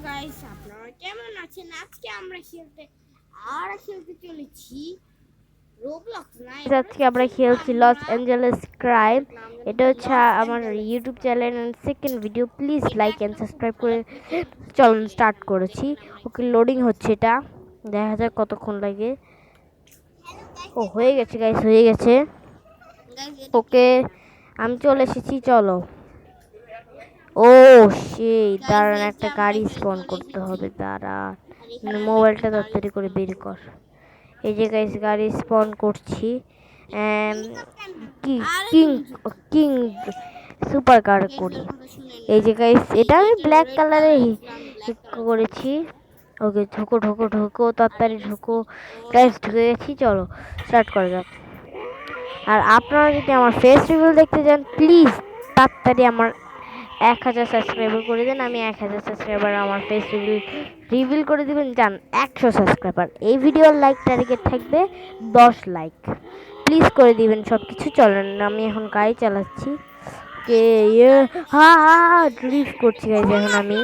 Guys, আপনারা কেমন আছেন? আজকে আমরা খেলতে চলেছি রোবলক্স না, আজকে আমরা খেলছি লস অ্যাঞ্জেলেস ক্রাইম। এটা হচ্ছে আমার YouTube channel second video. Please like and subscribe করে চলুন স্টার্ট করেছি। ওকে, লোডিং হচ্ছে, এটা দেখা যাক কতক্ষণ লাগে। ও হয়ে গেছে গাইস, হয়ে গেছে। ওকে, আমি চলে এসেছি, চলো। ও সেই দাঁড়ান, একটা গাড়ি স্পন করতে হবে, দাঁড়ান। মোবাইলটা তাড়াতাড়ি করে বের কর। এই যে গাইস গাড়ি স্পন করছি। কি কিং কিং সুপার কার করি। এই যে গাইস এটা আমি ব্ল্যাক কালারে করেছি। ওকে, ঢুকো ঢুকো ঢুকো, তাড়াতাড়ি ঢুকো গাইস। ঢুকে গেছি, চলো স্টার্ট করা যাক। আর আপনারা যদি আমার ফেস রিভিউ দেখতে চান, প্লিজ তাড়াতাড়ি আমার 1000 সাবস্ক্রাইবার করে দেন। আমি 1000 সাবস্ক্রাইবার আমার ফেস রিভিল করে দিবেন। যান 100 সাবস্ক্রাইবার। এই ভিডিওর লাইক টার্গেট থাকবে 10 লাইক। প্লিজ করে দিবেন সব কিছু। চলেন, আমি এখন গাড়ি চালাচ্ছি। কে ড্রিফট করছি গাইজ এখন আমি।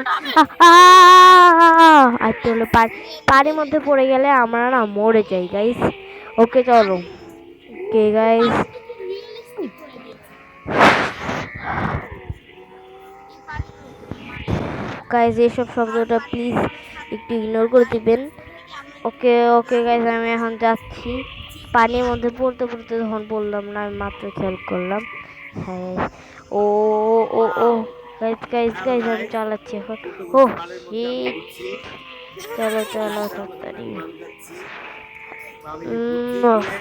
আর চলো, পানির মধ্যে পড়ে গেলে আমরা না মরে যাই গাইজ। ওকে চলো। ওকে গাইজ, গাইজ এইসব শব্দটা প্লিজ একটু ইগনোর করে দিবেন। ওকে ওকে গাইজ, আমি এখন যাচ্ছি। পানির মধ্যে পড়তে পড়তে তখন বললাম না, আমি মাত্র খেয়াল করলাম। হ্যাঁ, ও ও ও গাইজ গাইজ গাইজ, আমি চালাচ্ছি এখন। ও শিট, চলো চলো তাড়াতাড়ি।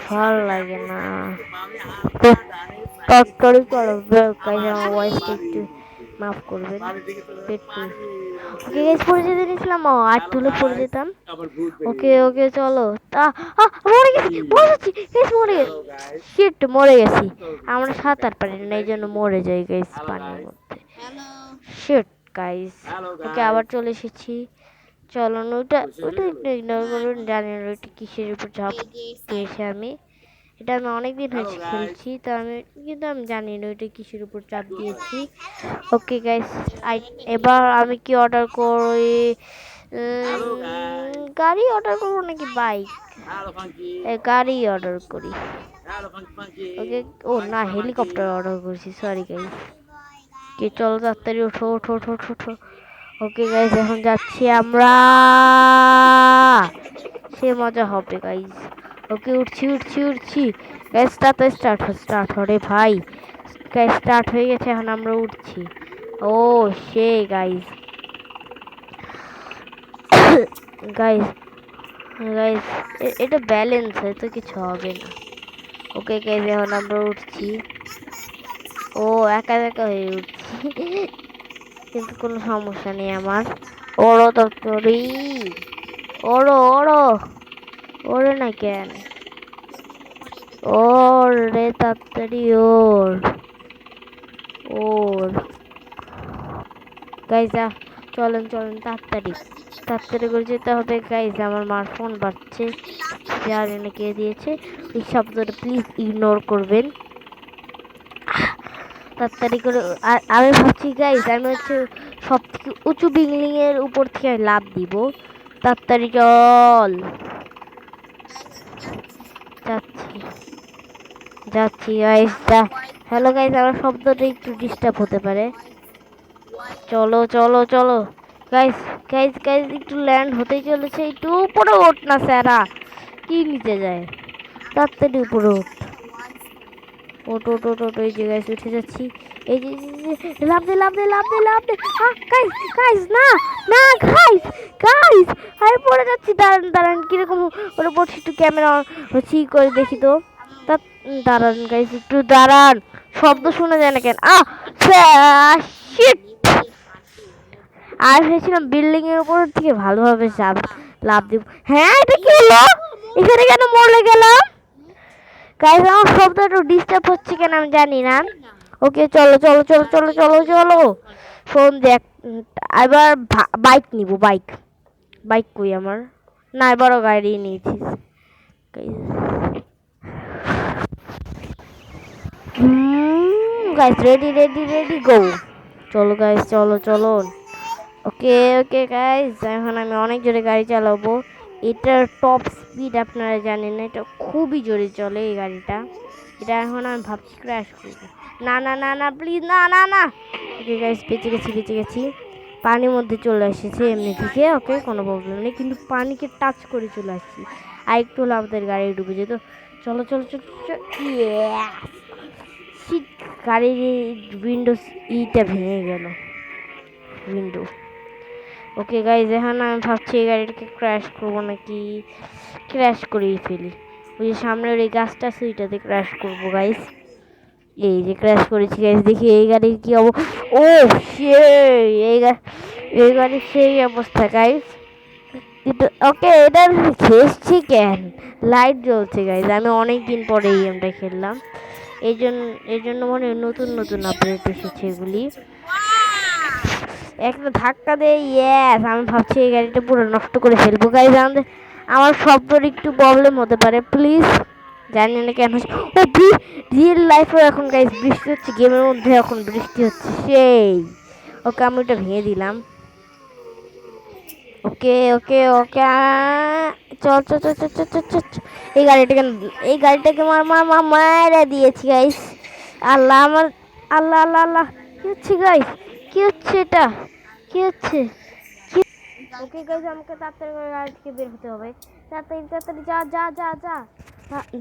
ভাল লাগে না, তাড়াতাড়ি চলো গাইজ। আমার ভয়েসটা একটু মাফ করবেন। ওকে গাইস, পড়ে যেতে নিয়েছিলাম, আর তুলে পড়ে যেতাম। ওকে ওকে চলো। মরে গেছি, মরে যাচ্ছি গাইস, মরে গেছি। শিট, মরে গেছি। আমরা সাঁতার পারি না, এই জন্য মরে যাই গাইস পানির মধ্যে। Sheet guys. ওকে, আবার চলে এসেছি। চলো, ওইটা ওইটা একটু ইগনোর করুন। জানি না ওইটা কিসের উপর ঝাঁপ দিয়েছি আমি। এটা আমি অনেকদিন হয়েছে খেলছি, তো কিন্তু আমি জানি না ওইটা কিসের উপর চাপ দিয়েছি। ওকে গাইস, এবার আমি কি অর্ডার করি? গাড়ি অর্ডার করবো নাকি বাইক? গাড়ি অর্ডার করি। ওকে, ও না, হেলিকপ্টার অর্ডার করেছি, সরি গাইস। কে চলো তাড়াতাড়ি ওঠো ওঠো ওঠো ওঠো ওঠো। ওকে গাইস, এখন যাচ্ছি আমরা। সে মজা হবে গাইস। ওকে, উঠছি উঠছি উঠছি গাইস। স্টার্ট হরে ভাই। গাইস স্টার্ট হয়ে গেছে, এখন আমরা উঠছি। ও সে গাইস, গাইস গাইস, এটা ব্যালেন্স হয়তো কিছু হবে না। ওকে গাইস, এখন আমরা উঠছি। ও একা একা হয়ে উঠছি, কিন্তু কোনো সমস্যা নেই আমার। ওড়ো তরি, ওড়ো ওড়ো, ওড়ে না কেন? ওর রে তাড়াতাড়ি, ওর ওর গাইস, চলেন চলেন তাড়াতাড়ি তাড়াতাড়ি করে যেতে হবে গাইস। আমার মার ফোন বাজছে, জানি না কে দিয়েছে। ওই শব্দটা প্লিজ ইগনোর করবেন তাড়াতাড়ি করে। আর আমি ভাবছি গাইস, আমি হচ্ছে সব থেকে উঁচু বিল্ডিং এর উপর থেকে লাফ দিব। তাড়াতাড়ি চল। যাচ্ছি যাচ্ছি গাইস। হ্যালো গাইস, আমার শব্দটা একটু ডিস্টার্ব হতে পারে। চলো চলো চলো গাইস গাইস গাইস, একটু ল্যান্ড হতেই চলেছে। একটু উপরে ওঠ না স্যারা, কি নিচে যায়? তাড়াতাড়ি উপরে ওঠ, ওঠ ওঠ ওঠ ওঠ। এই যে গাইস উঠে যাচ্ছি। এই যে লাভ দে লাভ দে লাভ দে লাভ দে। গাইস গাইস, না না গাইস গাইস, আমি পড়ে যাচ্ছি। দাঁড়ান দাঁড়ান, কিরকম ওর উপর একটু ক্যামেরা হচ্ছি করে দেখি তো। দাঁড়ান গাইস, একটু দাঁড়ান, শব্দ শোনা যায় না কেন? শিট, আর ভেবেছিলাম বিল্ডিং এর উপর থেকে ভালোভাবে লাভ দিব। হ্যাঁ, এটা কি হলো? এখানে কেন মরে গেলাম? গাইস, আমার শব্দ একটু ডিস্টার্ব হচ্ছে কেন আমি জানি না। ওকে চলো চলো চলো চলো চলো চলো। ফোন দেখ, এবার বাইক নিব। বাইক বাইক কই আমার? না, এবারও গাড়ি নিয়েছি। Guys ready ready ready go. চলো গাইস, চলো চলো। ওকে ওকে গাইস, এখন আমি অনেক জোরে গাড়ি চালাবো। এটার টপ স্পিড আপনারা জানেন না, এটা খুবই জোরে চলে এই গাড়িটা। এটা এখন আমি ভাবছি ক্র্যাশ করবো। না না না না প্লিজ, না না না। ওকে গাইস, বেঁচে গেছি বেঁচে গেছি। পানির মধ্যে চলে এসেছে এমনি থেকে, ওকে কোনো প্রবলেম নেই, কিন্তু পানিকে টাচ করে চলে আসছি। আর একটু হলে আমাদের গাড়ি ডুবে যেত। চলো চলো চলো, শিট, গাড়ির উইন্ডোজ ইটা ভেঙে গেল, উইন্ডো। ওকে গাইজ, এখন আমি ভাবছি এই গাড়িটাকে ক্র্যাশ করবো নাকি ক্র্যাশ করেই ফেলি। ওই যে সামনের এই গাছটা আছে ওইটাতে ক্র্যাশ করবো গাইজ। এই যে ক্র্যাশ করেছি গাইজ, দেখি এই গাড়ির কি অবস্থা। ও সেই এই গাড়ির সেই অবস্থা গাইজ। ওকে, এটা ঘেসছি কেন, লাইট জ্বলছে গাইজ। আমি অনেক দিন পরে এই গেমটা খেললাম, এই জন্য মনে হয় নতুন নতুন আপডেট এসেছে এগুলি। একটা ধাক্কা দেয়, ইয়েস। আমি ভাবছি এই গাড়িটা পুরো নষ্ট করে ফেলবো গাইজ। আমার শব্দর একটু প্রবলেম হতে পারে, প্লিজ। জানি না কেন। ও রিয়েল লাইফেও এখন গাইজ বৃষ্টি হচ্ছে, গেমের মধ্যে এখন বৃষ্টি হচ্ছে সেই। ওকে, আমি ওটা ভেঙে দিলাম। ওকে ওকে ওকে, চল চল চল চল চল চল চল। এই গাড়িটাকে মারা দিয়েছি গাইস। আল্লাহ আমার, আল্লাহ আল্লাহ আল্লাহ, কি হচ্ছে গাইস, কি হচ্ছে এটা, কি হচ্ছে? ওকে গাইস, আমাকে তাড়াতাড়ি করে গাড়ি থেকে বের হতে হবে। তাড়াতাড়ি তাড়াতাড়ি, যা যা যা যা।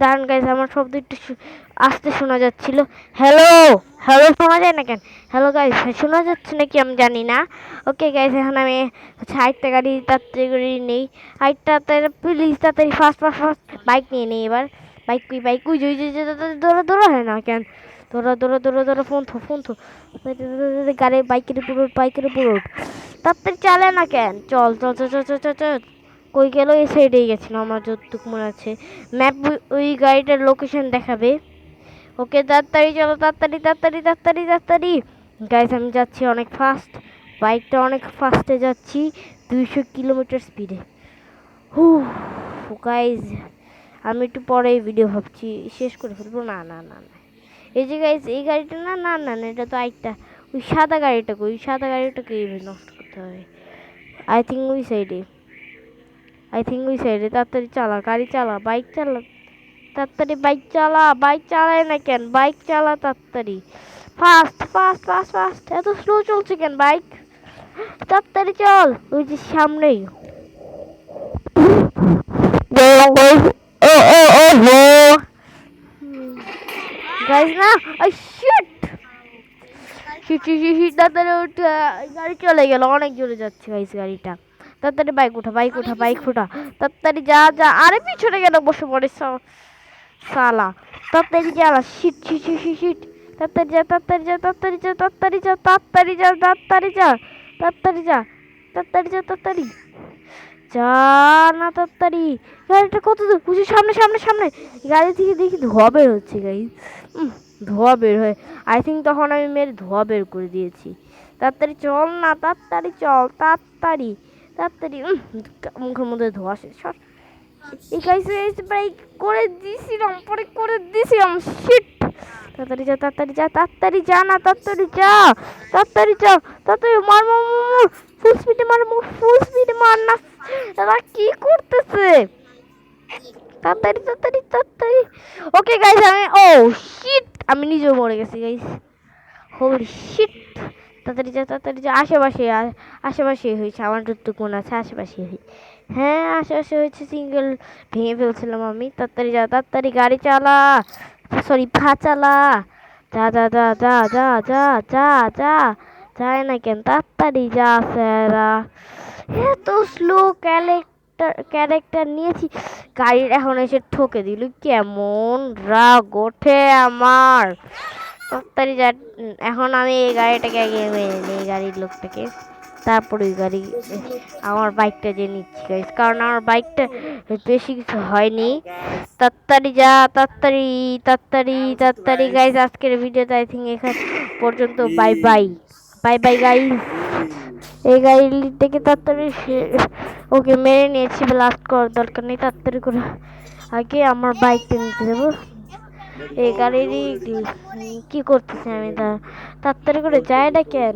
দাঁড়ান গাইস, আমার শব্দ একটু আস্তে শোনা যাচ্ছিল। হ্যালো হ্যালো, শোনা যায় না কেন? হ্যালো গাইস, শোনা যাচ্ছে নাকি আমি জানি না। ওকে গাইস, এখন আমি আরেকটা গাড়ি তাড়াতাড়ি করে নেই। আরেকটা প্লিজ তাড়াতাড়ি, ফাস্ট ফাস্ট ফাস্ট। বাইক নিয়ে নেই এবার। বাইক কুই বাইক কুই, দৌড়া দৌড়া হয় না কেন? দৌড়া দৌড়া দৌড়া দৌড়া, ফোন থো ফোন থো। গাড়ি বাইকের উপর ওঠ, বাইকের উপর ওঠ। তাড়াতাড়ি চালে না কেন? চল চল চল চল চল চল চল। কই গেল? এই সাইডেই গেছিল আমার যতটুকু মনে আছে। ম্যাপ ওই গাড়িটার লোকেশন দেখাবে। ওকে, তাড়াতাড়ি চলো, তাড়াতাড়ি তাড়াতাড়ি তাড়াতাড়ি তাড়াতাড়ি। গাইস, আমি যাচ্ছি অনেক ফাস্ট, বাইকটা অনেক ফাস্টে যাচ্ছি, 200 কিলোমিটার স্পিডে। হু গাইস, আমি একটু পরে ভিডিও ভাবছি শেষ করে ফেলবো। না না না না, এই যে গাইস, এই গাড়িটা না না না না, এটা তো আরেকটা, ওই সাদা গাড়িটাকে, ওই সাদা গাড়িটাকে নষ্ট করতে হবে। আই থিঙ্ক ওই সাইডে, আই থিঙ্ক ওই সাইডে। তাড়াতাড়ি চালা, গাড়ি চালা, বাইক চালা, তাড়াতাড়ি বাইক চালা। বাইক চালায় না কেন? বাইক চালা তাড়াতাড়ি, ফাস্ট ফাস্ট ফাস্ট ফাস্ট। এত স্লো চলছে কেন বাইক? তাড়াতাড়ি চল, ওই যে সামনেই। গাইস না, I shit shit shit shit, তাড়াতাড়ি উঠ। গাড়ি চলে গেল, অনেক জোরে যাচ্ছে গাইস গাড়িটা। তাড়াতাড়ি বাইক উঠা, বাইক উঠা, বাইক উঠা, তাড়াতাড়ি যা যা। আরে পিছনে গেল, বসে পড়ে সালা। তাড়াতাড়ি চালা, shit shit shit shit shit. তাড়াতাড়ি যা তাড়াতাড়ি যা তাড়াতাড়ি যা তাড়াতাড়ি যা তাড়াতাড়ি যা তাড়াতাড়ি যা তাড়াতাড়ি যা তাড়াতাড়ি যা তাড়াতাড়ি যা না তাড়াতাড়ি। গাড়িটা কত দূর? বুঝি সামনে সামনে সামনে। গাড়ি থেকে দেখি ধোয়া বের হচ্ছে গাইস, ধোয়া বের হয়। আই থিঙ্ক তখন আমি মেরে ধোয়া বের করে দিয়েছি। তাড়াতাড়ি চল না, তাড়াতাড়ি চল, তাড়াতাড়ি তাড়াতাড়ি। মুখের মধ্যে ধোয়া শেষ। এই গাইস ব্রেক করে দিছিলাম, পরে করে দিছিলাম, শিট। তাড়াতাড়ি যা তাড়াতাড়ি যা তাড়াতাড়ি যা না, তাড়াতাড়ি যা তাড়াতাড়ি যা তাড়াতাড়ি মার মার মার, ফুল স্পিডে মার, ফুল স্পিডে মার না। এরা কি করতেছে? তাড়াতাড়ি তাড়াতাড়ি তাড়াতাড়ি। ওকে গাইস, ও শিট, আমি নিজেও মরে গেছি গাইস, হোলি শিট। তাড়াতাড়ি যা তাড়াতাড়ি যা। আশেপাশে আশেপাশে হয়েছে, আমার যতটুকু মনে আছে আশেপাশে হয়েছে। হ্যাঁ, আশেপাশে হয়েছে, সিঙ্গেল ভেঙে ফেলছিলাম আমি। তাড়াতাড়ি যা তাড়াতাড়ি, গাড়ি চালা, সরি পা চালা, যা যা যা যা যা যা যা যা। যায় না কেন? তাড়াতাড়ি যা স্যারা। এত স্লো ক্যারেক্টার নিয়েছি, গাড়ির এখন এসে ঠকে দিল, কেমন রাগ ওঠে আমার। তাড়াতাড়ি যা। এখন আমি এই গাড়িটাকে আগে মেরে নিই, এই গাড়ির লোকটাকে, তারপর ওই গাড়ি আমার বাইকটা যে নিচ্ছি গাইস, কারণ আমার বাইকটা বেশি কিছু হয়নি। তাড়াতাড়ি যা তাড়াতাড়ি তাড়াতাড়ি তাড়াতাড়ি গাইস, আজকের ভিডিওতে আই থিঙ্ক এখান পর্যন্ত। Bye bye, bye bye guys. এই গাড়িটাকে তাড়াতাড়ি ওকে মেরে নিয়েছি, লাস্ট করার দরকার নেই। তাড়াতাড়ি করে আগে আমার বাইকটা নিতে যাবো। এই গাড়িরই কি করতেছি আমি? তাড়াতাড়ি করে যায় না কেন?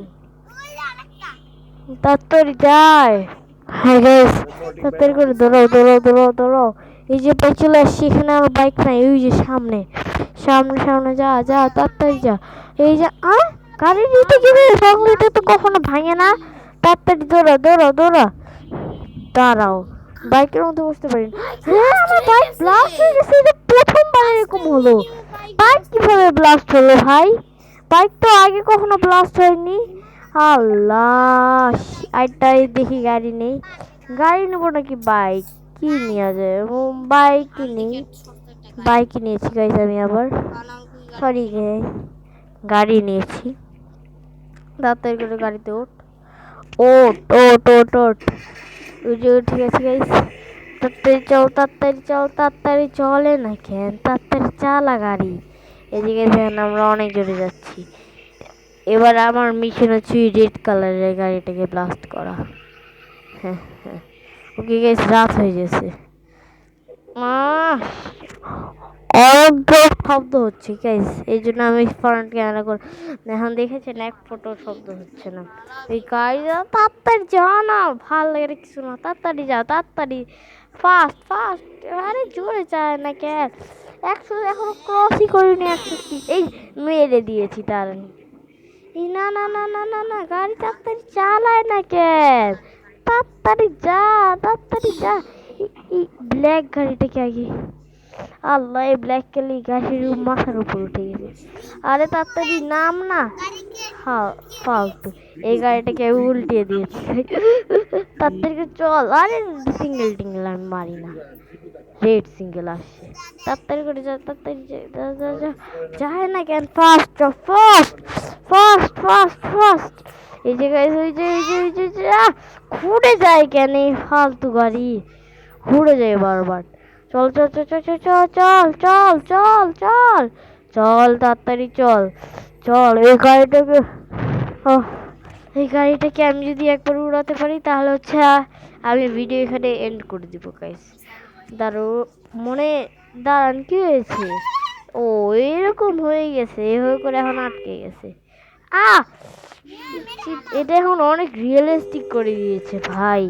তাড়াতাড়ি যায়। হ্যাঁ গাইস, তাড়াতাড়ি করে দৌড়াও দৌড়াও দৌড়াও দৌড়াও। এই যে বাইক চলে আসছি, এখানে আমার বাইক নাই, ওই যে সামনে সামনে সামনে যা যা তাড়াতাড়ি যা। এই যে গাড়ি নিতে গেলে সংলিটা তো কখনো ভাঙে না। তাড়াতাড়ি দৌড়া দৌড়া দৌড়া। দাঁড়াও, বাইকের মধ্যে বসতে পারি না। হ্যাঁ আমার বাইক ব্লাস্ট হয়ে গেছে, এটা প্রথমবার এরকম হলো। বাইক কিভাবে ব্লাস্ট হলো ভাই? বাইক তো আগে কখনো ব্লাস্ট হয়নি। আল্লাহ, আইটাই দেখি গাড়ি নেই। গাড়ি নেবো নাকি বাইক? কি নেওয়া যায়? বাইক নেই, বাইক নিয়েছি গাইজ আমি আবার। সরি গাড়ি নিয়েছি। তাড়াতাড়ি করে গাড়িতে ওঠ ওঠ ওঠ ওঠ ওঠ। ওই যে ঠিক আছে গাইজ, তাড়াতাড়ি চল তাড়াতাড়ি চল তাড়াতাড়ি চলে না কেন? তাড়াতাড়ি চালা গাড়ি। এদিকে দেখেন আমরা অনেক জোরে যাচ্ছি। এবার আমার মিশন হচ্ছে রেড কালারের গাড়িটাকে ব্লাস্ট করা। হ্যাঁ হ্যাঁ, ওকে গাইস রাত হয়ে গেছে। অনেক শব্দ হচ্ছে গাইস, এই জন্য আমি ফ্রন্ট ক্যামেরা করে এখন দেখেছেন এক ফটো শব্দ হচ্ছে না। এই গাড়িটা তাড়াতাড়ি যাও না, ভাল লাগে কিছু না, তাড়াতাড়ি যাও তাড়াতাড়ি, ফাস্ট ফাস্ট। আরে জোরে যায় না কেন? 100 এখনো ক্রসই করিনি, 100 এই মেরে দিয়েছি তার। এই না না না না না না, গাড়ি তাড়াতাড়ি চালায় না কেন? তাড়াতাড়ি যা তাড়াতাড়ি যা। এই ব্ল্যাক গাড়িটাকে আগে, আল্লাহ এই ব্ল্যাক কালি গাড়ির মাথার উপর উঠে গেছে। আরে তাড়াতাড়ি নাম না, হ্যাঁ ফালতু এই গাড়িটাকে আমি উল্টিয়ে দিয়েছি। তাড়াতাড়ি চল। আরে সিঙ্গেল টিঙ্গেল আমি মারি না, রেড সিঙ্গেল আসছে। তাড়াতাড়ি করে যা তাড়াতাড়ি যায় না কেন? Fast fast fast fast fast. এই যে গাইস, ওই যে ওই যে ওই যে ঘুরে যায় কেন এই ফালতু গাড়ি? ঘুরে যায় বারবার। চল চল চল চল চল চল চল চল চল চল তাড়াতাড়ি চল চল। এই গাড়িটাকে এই গাড়িটাকে আমি যদি একবার উড়াতে পারি তাহলে হচ্ছে আমি ভিডিও এখানে এন্ড করে দিব গাইস। মনে দাঁড়ান, কি হয়েছে? ও এরকম হয়ে গেছে, এভাবে করে এখন আটকে গেছে। এটা এখন অনেক রিয়েলিস্টিক করে দিয়েছে ভাই।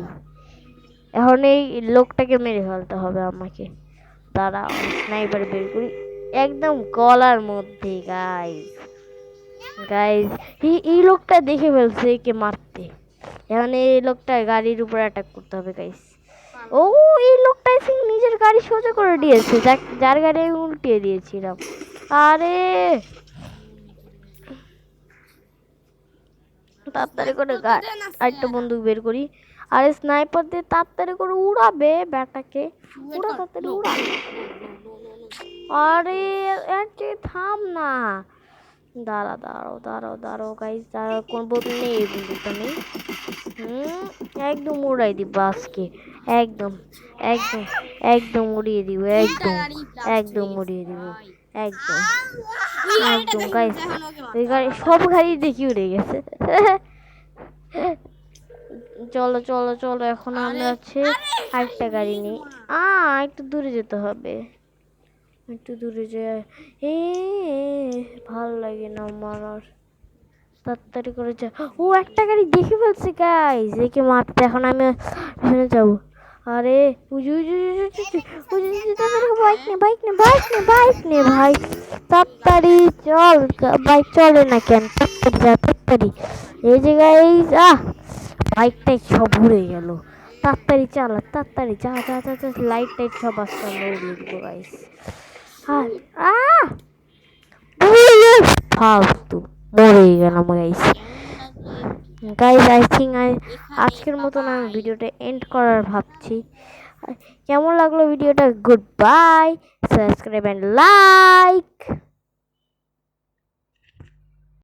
এখন এই লোকটাকে মেরে ফেলতে হবে আমাকে। দাঁড়াও স্নাইপার বের করি, একদম গলার মধ্যে। গাইস গাইস, এই লোকটা দেখে ফেলছে একে মারতে। এখন এই লোকটা গাড়ির উপর অ্যাটাক করতে হবে গাইস। ও এই লোকটা এসে নিজের গাড়ি সোজা করে দিয়েছে, যার গাড়ি আমি উল্টিয়ে দিয়েছিলাম। আরে তাড়াতাড়ি করে আরেকটা বন্দুক বের করি। আরে স্নাইপার দিয়ে তাড়াতাড়ি করে উড়াবে ব্যাটাকে, উড়া তাড়াতাড়ি উড়া। আরে থাম না, দাঁড়া দাঁড়াও দাঁড়াও দাঁড়াও গাইস, দাঁড়াও। কোন বদল নেই, এই বন্দুকটা নেই। একদম উড়াই দিব আজকে, একদম একদম একদম উড়িয়ে দিব, একদম একদম উড়িয়ে দিব, একদম একদম গাইস। এই গাড়ি সব গাড়ি দেখি উড়ে গেছে। চলো চলো চলো, এখন আমরা হচ্ছে আরেকটা গাড়ি নিই। একটু দূরে যেতে হবে, একটু দূরে যায়। ভালো লাগে না আমার আর। তাড়াতাড়ি করে যা। ও একটা গাড়ি দেখে ফেলছে গাইস, একে মারতে। এখন আমি ওখানে যাবো। আরে বাইক নে বাইক নে বাইক নে বাইক নে ভাই, তাড়াতাড়ি চল। বাইক চলে না কেন? তাড়াতাড়ি যা তাড়াতাড়ি। এই যে গাইস বাইকটাই সব উড়ে গেল। তাড়াতাড়ি চালা তাড়াতাড়ি যা যা যা যা। লাইট টাইট সব আসতে আমরা উড়িয়ে দেবো গাইস। ফালতু মরে গেলাম গাইস। গাইস আই থিঙ্ক আজকের মতন আমি ভিডিওটা এন্ড করার ভাবছি। কেমন লাগলো ভিডিওটা? Good bye, subscribe and like.